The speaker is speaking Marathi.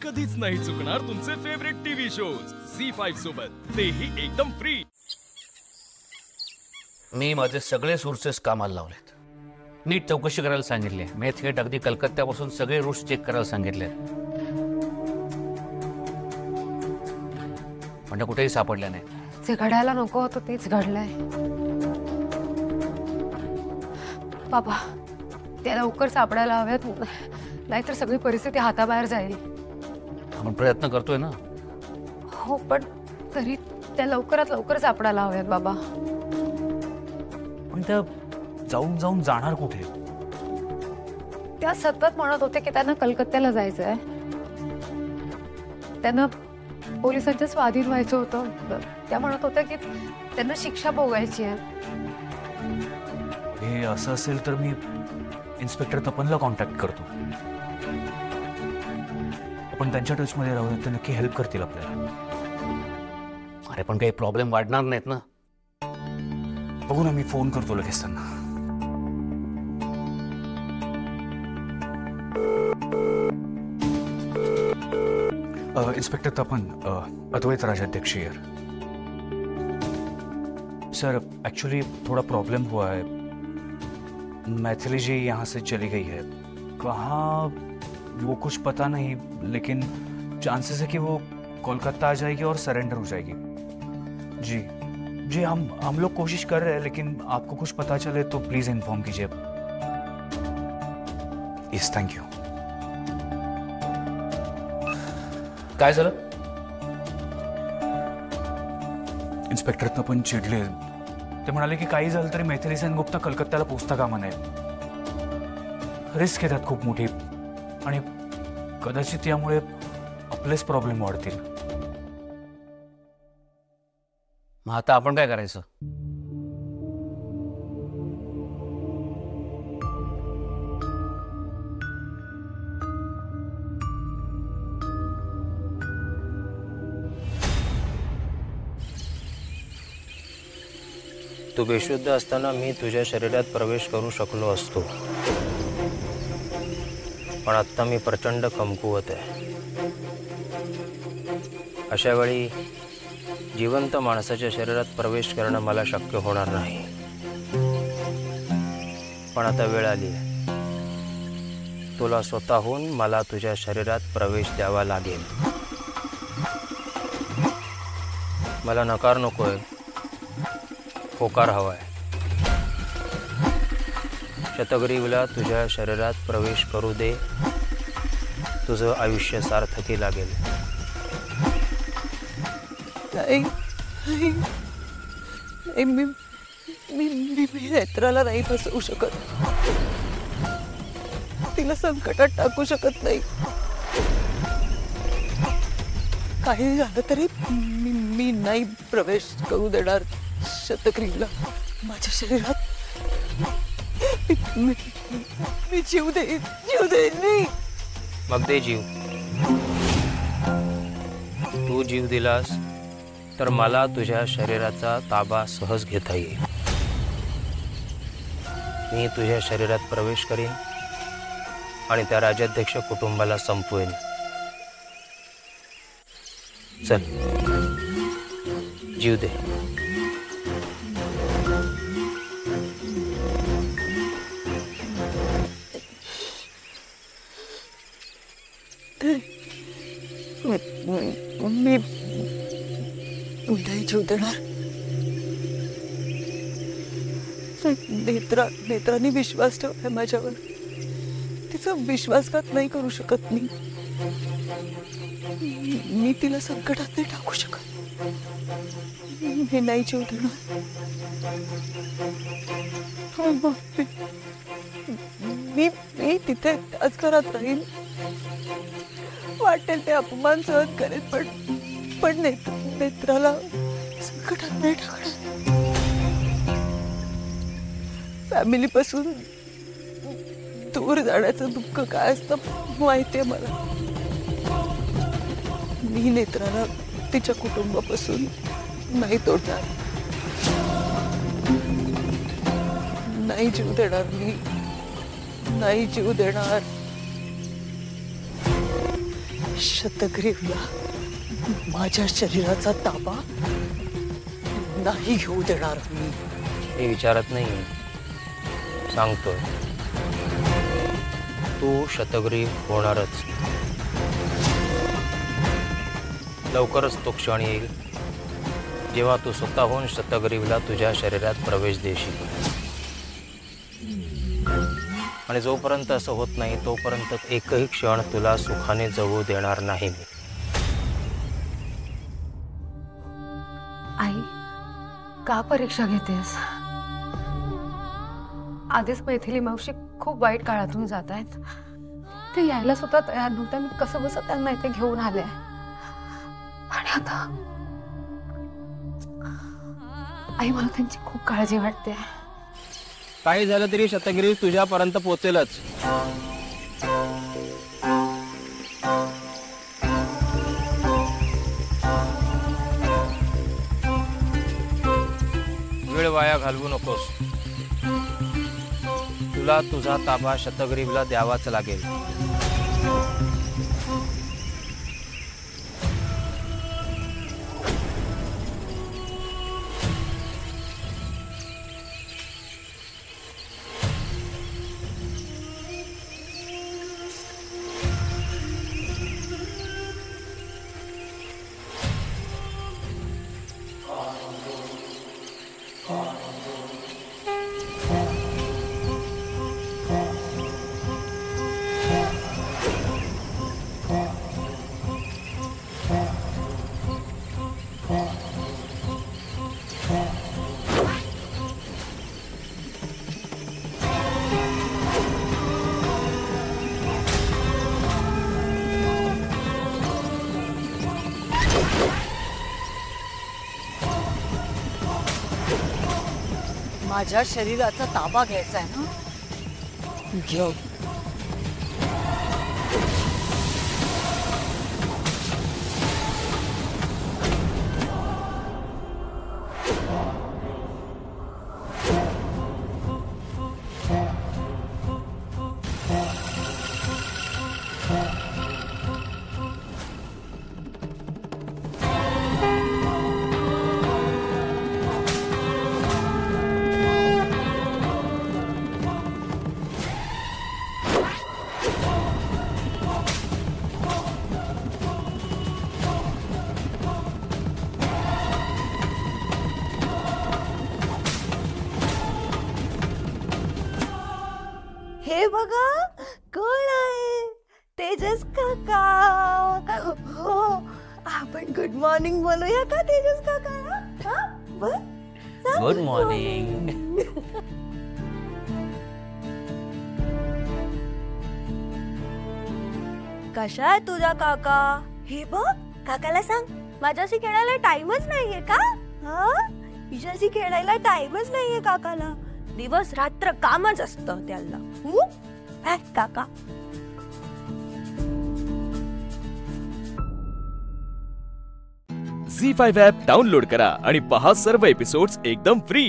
कधीच नाही चुकणार तुमचे फेवरेट टीव्ही शोज झी5 सोबत, तेही एकदम फ्री। मी माझे सगळे सोर्सेस कामाला लावलेत, नीट चौकशी करायला सांगितली। मी थेट अगदी कलकत्त्यापासून सगळे रूट्स चेक करायला सांगितले, पण कुठेही सापडल्या नाही। जे घडायला नको होतं तेच घडलंय बाबा। त्या लवकर सापडायला हव्यात, नाहीतर सगळी परिस्थिती हाताबाहेर जाईल। आपण प्रयत्न करतोय ना। हो, पण तरी त्या लवकरात लवकर सापडायला हव्यात बाबा। पण त्या जाऊन जाऊन जाणार कुठे? त्या सतत म्हणत होते की त्यांना कलकत्त्याला जायचंय, त्यांना पोलिसांच्या स्वाधीन व्हायचं होतं। त्या म्हणत होत्या की त्यांना शिक्षा भोगायची आहे। हे असं असेल तर मी इन्स्पेक्टर तपनला कॉन्टॅक्ट करतो, आपण त्यांच्या टच मध्ये राहू, ते नक्की हेल्प करतील आपल्याला। अरे पण काही प्रॉब्लेम वाढणार नाहीत ना? बघू ना, मी फोन करतो लगेच त्यांना। Inspector Tapan, Advait Rajadhyaksha here. Sir, actually थोड़ा प्रॉब्लम हुआ है। मैथिली जी यहाँ से चली गई है, कहाँ वो कुछ पता नहीं, लेकिन चांसेस है कि वो कोलकाता आ जाएगी और सरेंडर हो जाएगी। जी जी, हम लोग कोशिश कर रहे हैं, लेकिन आपको कुछ पता चले तो प्लीज इन्फॉर्म कीजिए। Yes, thank you. काय झालं? इन्स्पेक्टर तपन चिडले, ते म्हणाले की काही झालं तरी मैथिली सेनगुप्ता कलकत्त्याला पोहोचता कामा नये। रिस्क घेतात खूप मोठी, आणि कदाचित यामुळे आपलेच प्रॉब्लेम वाढतील। मग आता आपण काय करायचं? तू बेशुद्ध असताना मी तुझ्या शरीरात प्रवेश करू शकलो असतो, पण आता मी प्रचंड कमकुवत आहे। अशा वेळी जिवंत माणसाच्या शरीरात प्रवेश करणं मला शक्य होणार नाही, पण आता वेळ आली आहे। तुला स्वतःहून मला तुझ्या शरीरात प्रवेश द्यावा लागेल। मला नकार नकोय, होकार हवाय। शतग्रीवला तुझ्या शरीरात प्रवेश करू दे, तुझं आयुष्य सार्थकी लागेल। मी नेत्राला नाही फसवू शकत, तिला संकटात टाकू शकत नाही। काही झालं तरी मी नाही प्रवेश करू देणार शतग्रीवला माझ्या शरीरात। मी जीव देईन मी। मग दे जीव। तू जीव दिलास तर मला तुझ्या शरीराचा ताबा सहज घेता येईल। मी तुझ्या शरीरात प्रवेश करीन आणि त्या राजाध्यक्ष कुटुंबाला संपवेन। चल, जीव दे। मी नाही जीव देणार। नेत्रांनी विश्वास ठेवलाय माझ्यावर, तिचा विश्वासघात नाही करू शकत मी तिला संकटात नाही टाकू शकत। मी नाही जीव देणार। मी तिथे त्याच घरात राहीन, वाटेल ते अपमान सहन करेन, पण नेत्राला संकटात नाही टाकणार। फॅमिली पासून दूर जाण्याचं दुःख काय असतं माहितीये मला। मी नेत्राला तिच्या कुटुंबापासून नाही तोडणार, नाही जीव देणार, मी नाही जीव देणार। शतग्रीवला माझ्या शरीराचा ताबा नाही घेऊ देणार मी. मी विचारत नाही, सांगतोय. तू शतग्रीव होणारच. लवकरच तो क्षण येईल जेव्हा तू स्वतःहून शतग्रीवला तुझ्या शरीरात प्रवेश देशील. आणि जोपर्यंत असं होत नाही तोपर्यंत एकही क्षण तुला सुखाने जगू देणार नाही मी. आई, का परीक्षा घेतेस? आधीच मैथिली मावशी खूप वाईट काळातून जात आहेत. ते यायला सुद्धा तयार नव्हत्या. मी कसं बसं त्यांना इथे घेऊन आले. आणि आता आई, मला त्यांची खूप काळजी वाटते. काही झालं तरी शतग्रीव तुझ्यापर्यंत पोहोचेलच. वेळ वाया घालवू नकोस. तुला तुझा ताबा शतग्रीवला द्यावाच लागेल. माझ्या शरीराचा ताबा घ्यायचा आहे ना, घेऊ. हे बघा, कोण आहे? तेजस काका. हो, आपण गुड मॉर्निंग बोलूया का तेजस काका? Good morning. कशा आहे तुझा काका? हे बघ, काकाला सांग माझ्याशी खेळायला टाइमच नाहीये का? हा, तिच्याशी खेळायला टाइमच नाहीये काकाला. दिवस रात्र कामच असतं त्याला. काका, झी5 ॲप डाउनलोड करा आणि पहा सर्व एपिसोड्स एकदम फ्री.